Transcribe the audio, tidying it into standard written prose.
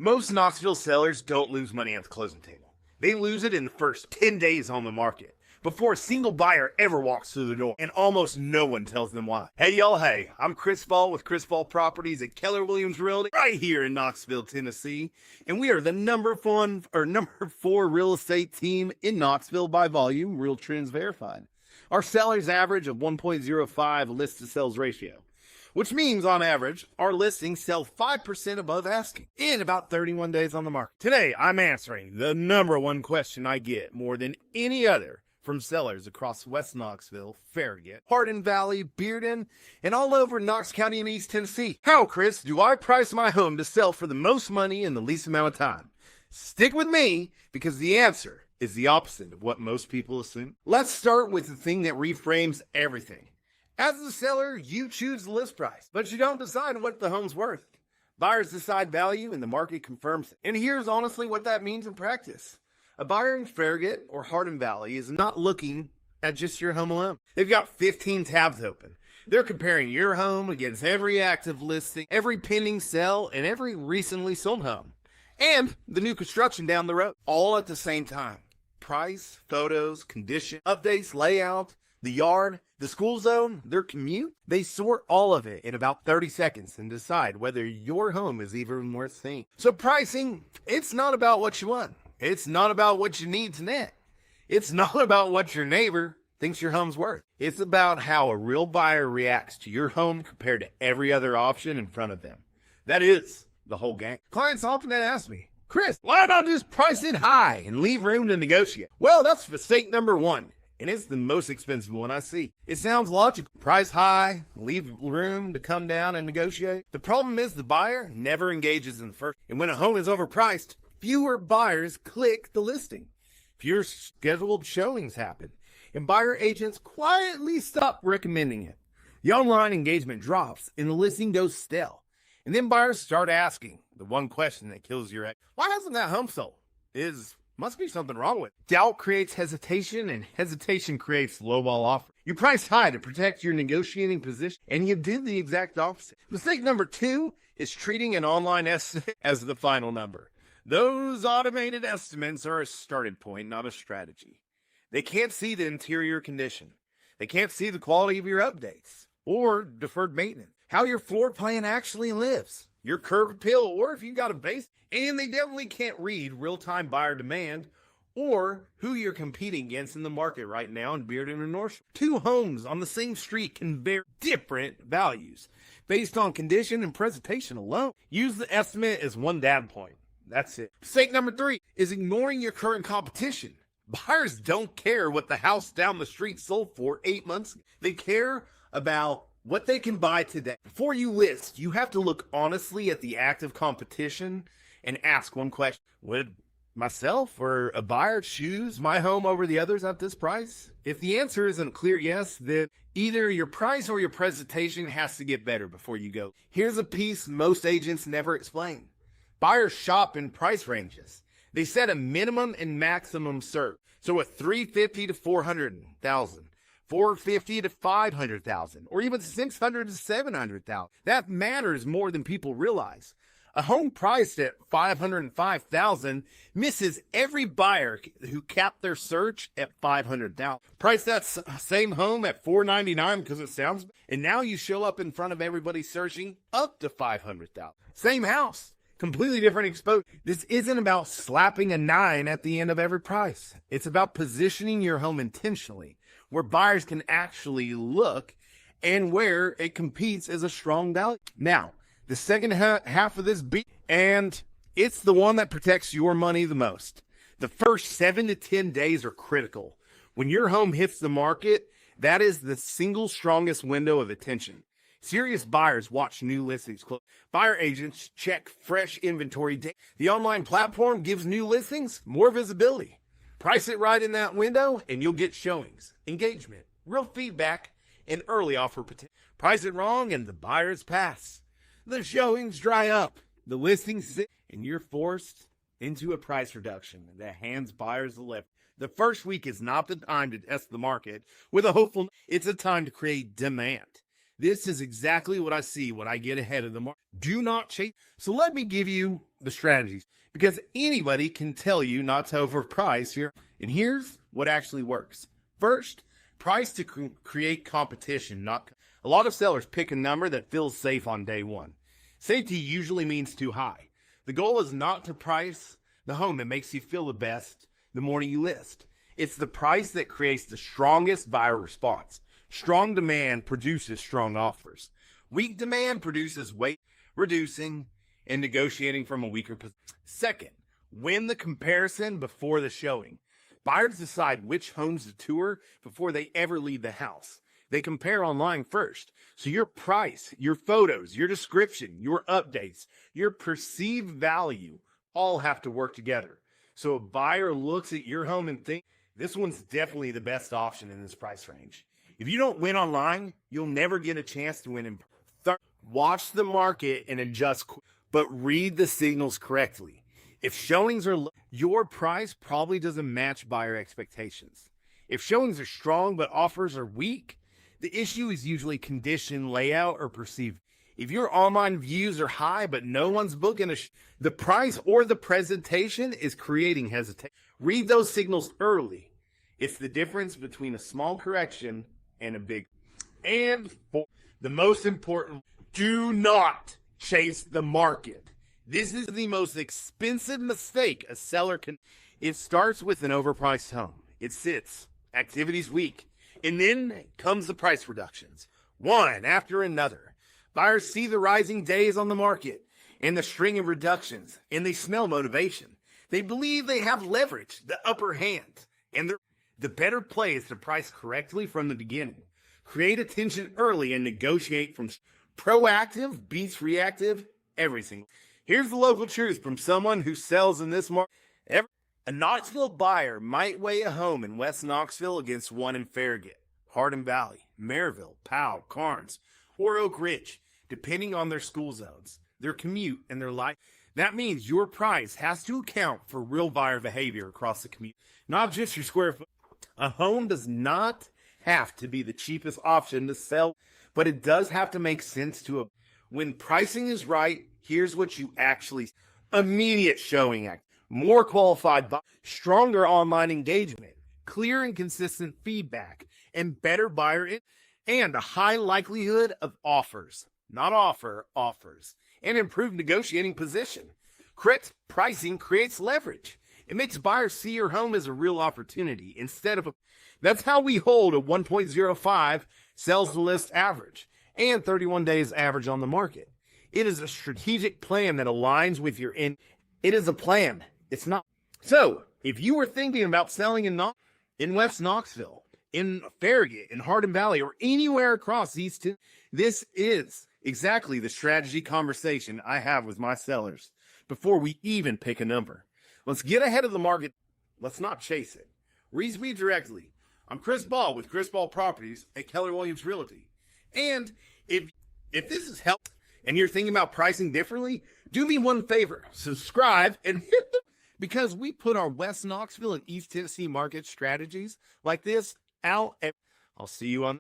Most Knoxville sellers don't lose money at the closing table. They lose it in the first 10 days on the market, before a single buyer ever walks through the door, and almost no one tells them why. Hey y'all, hey, I'm Chris Fall with Chris Fall Properties at Keller Williams Realty, right here in Knoxville, Tennessee, and we are the number 4 real estate team in Knoxville by volume, RealTrends Verified. Our sellers average of 1.05 list to sales ratio, which means on average, our listings sell 5% above asking in about 31 days on the market. Today, I'm answering the number one question I get more than any other from sellers across West Knoxville, Farragut, Hardin Valley, Bearden, and all over Knox County and East Tennessee. How, Chris, do I price my home to sell for the most money in the least amount of time? Stick with me, because the answer is the opposite of what most people assume. Let's start with the thing that reframes everything. As the seller, you choose the list price, but you don't decide what the home's worth. Buyers decide value and the market confirms it. And here's honestly what that means in practice. A buyer in Farragut or Hardin Valley is not looking at just your home alone. They've got 15 tabs open. They're comparing your home against every active listing, every pending sale, and every recently sold home. And the new construction down the road, all at the same time. Price, photos, condition, updates, layout, the yard, the school zone, their commute. They sort all of it in about 30 seconds and decide whether your home is even worth seeing. So pricing, it's not about what you want. It's not about what you need to net. It's not about what your neighbor thinks your home's worth. It's about how a real buyer reacts to your home compared to every other option in front of them. That is the whole game. Clients often ask me, Chris, why not just price it high and leave room to negotiate? Well, that's mistake number one. And it's the most expensive one I see. It sounds logical. Price high, leave room to come down and negotiate. The problem is the buyer never engages in the first. And when a home is overpriced, fewer buyers click the listing. Fewer scheduled showings happen. And buyer agents quietly stop recommending it. The online engagement drops and the listing goes stale. And then buyers start asking the one question that kills your ex. Why hasn't that home sold? Must be something wrong with it. Doubt creates hesitation, and hesitation creates lowball offer. You price high to protect your negotiating position, and you did the exact opposite. Mistake number 2 is treating an online estimate as the final number. Those automated estimates are a starting point, not a strategy. They can't see the interior condition. They can't see the quality of your updates or deferred maintenance, how your floor plan actually lives, your curb appeal, or if you got a base. And they definitely can't read real-time buyer demand or who you're competing against in the market right now in Bearden and North. 2 homes on the same street can bear different values based on condition and presentation alone. Use the estimate as one data point. That's it. Mistake number 3 is ignoring your current competition. Buyers don't care what the house down the street sold for 8 months ago. They care about what they can buy today. Before you list, you have to look honestly at the active competition and ask one question. Would myself or a buyer choose my home over the others at this price? If the answer isn't a clear yes, then either your price or your presentation has to get better before you go. Here's a piece most agents never explain. Buyers shop in price ranges. They set a minimum and maximum search. So at $350,000 to $400,000, $450,000 to $500,000, or even $600,000 to $700,000. That matters more than people realize. A home priced at $505,000 misses every buyer who capped their search at $500,000. Price that same home at $499,000 because it sounds, and now you show up in front of everybody searching up to $500,000. Same house, completely different exposure. This isn't about slapping a 9 at the end of every price. It's about positioning your home intentionally, where buyers can actually look and where it competes as a strong value. Now, the second half of this beat, and it's the one that protects your money the most. The first 7 to 10 days are critical. When your home hits the market, that is the single strongest window of attention. Serious buyers watch new listings close. Buyer agents check fresh inventory data. The online platform gives new listings more visibility. Price it right in that window, and you'll get showings, engagement, real feedback, and early offer potential. Price it wrong, and the buyers pass. The showings dry up, the listings sit, and you're forced into a price reduction that hands buyers the lift. The first week is not the time to test the market with a hopeful. It's a time to create demand. This is exactly what I see when I get ahead of the market. Do not chase. So let me give you the strategies, because anybody can tell you not to overprice here. And here's what actually works. First, price to create competition. A lot of sellers pick a number that feels safe on day one. Safety usually means too high. The goal is not to price the home that makes you feel the best the morning you list. It's the price that creates the strongest buyer response. Strong demand produces strong offers. Weak demand produces weight reducing and negotiating from a weaker position. Second, win the comparison before the showing. Buyers decide which homes to tour before they ever leave the house. They compare online first. So your price, your photos, your description, your updates, your perceived value all have to work together. So a buyer looks at your home and thinks, this one's definitely the best option in this price range. If you don't win online, you'll never get a chance to win in. Third, watch the market and adjust, but read the signals correctly. If showings are low, your price probably doesn't match buyer expectations. If showings are strong but offers are weak, the issue is usually condition, layout, or perceived. If your online views are high but no one's booking the price or the presentation is creating hesitation. Read those signals early. It's the difference between a small correction and a big. And for the most important, do not chase the market. This is the most expensive mistake a seller can. It starts with an overpriced home. It sits, activity's weak, and then comes the price reductions, one after another. Buyers see the rising days on the market and the string of reductions, and they smell motivation. They believe they have leverage, the upper hand, and the better play is to price correctly from the beginning. Create attention early and negotiate from proactive beats reactive, everything. Here's the local truth from someone who sells in this market. A Knoxville buyer might weigh a home in West Knoxville against one in Farragut, Hardin Valley, Maryville, Powell, Carnes, or Oak Ridge, depending on their school zones, their commute, and their life. That means your price has to account for real buyer behavior across the commute, not just your square foot. A home does not have to be the cheapest option to sell, but it does have to make sense to when pricing is right. Here's what you actually immediate showing act, more qualified, stronger online engagement, clear and consistent feedback, and better buyer and a high likelihood of offers, not offers, and improved negotiating position. Correct pricing creates leverage. It makes buyers see your home as a real opportunity instead of that's how we hold a 1.05 sells to list average and 31 days average on the market. It is a strategic plan that aligns with your It is a plan. It's not. So if you were thinking about selling in West Knoxville, in Farragut, in Hardin Valley, or anywhere across these two, this is exactly the strategy conversation I have with my sellers before we even pick a number. Let's get ahead of the market. Let's not chase it. Reach me directly. I'm Chris Ball with Chris Ball Properties at Keller Williams Realty. And if this has helped and you're thinking about pricing differently, do me one favor. Subscribe and hit the because we put our West Knoxville and East Tennessee market strategies like this out. I'll see you on